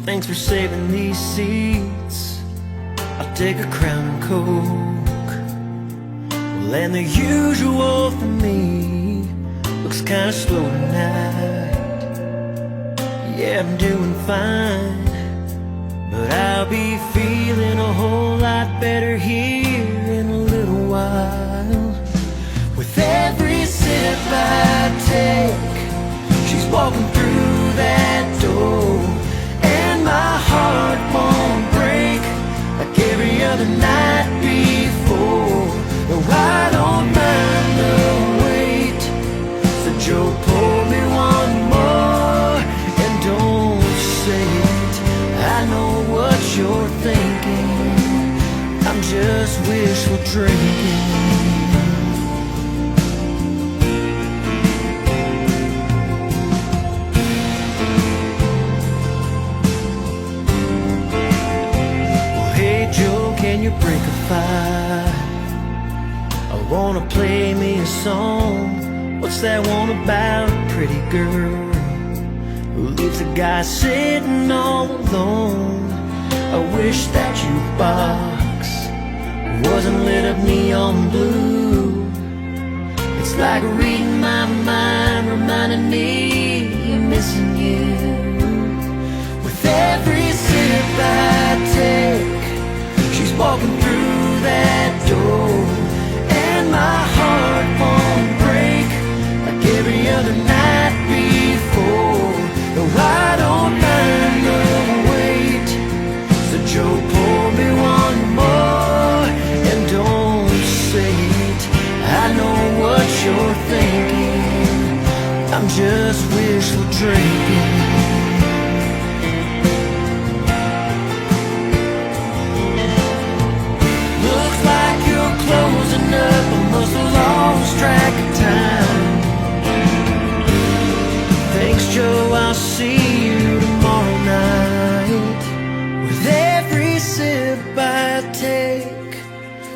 Thanks for saving these seats. I'll take a Crown and Coke. Well, and the usual for me looks kinda slow tonight. Yeah, I'm doing fine, but I'll be feeling a whole lot better here in a little while. With every sip I take, she's walking through that door, and my heart won't break like every other night before. No, I don't mind the wait, so Joe, pour me one more, and don't say it, I know what you're thinking, I'm just wishful drinking. Can you break a fire? I wanna play me a song. What's that one about a pretty girl who leaves a guy sitting all alone? I wish that jukebox wasn't lit up neon blue. It's like reading my mind, reminding me I'm missing you. With every sip I take, she's walking through that door, and my heart won't break like every other night before. No, I don't mind the wait, so Joe, pour me one more, and don't say it, I know what you're thinking, I'm just wishful drinking. Closing up, I must have lost track of time. Thanks, Joe, I'll see you tomorrow night. With every sip I take,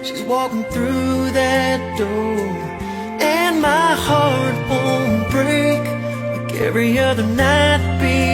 she's walking through that door, and my heart won't break like every other night before.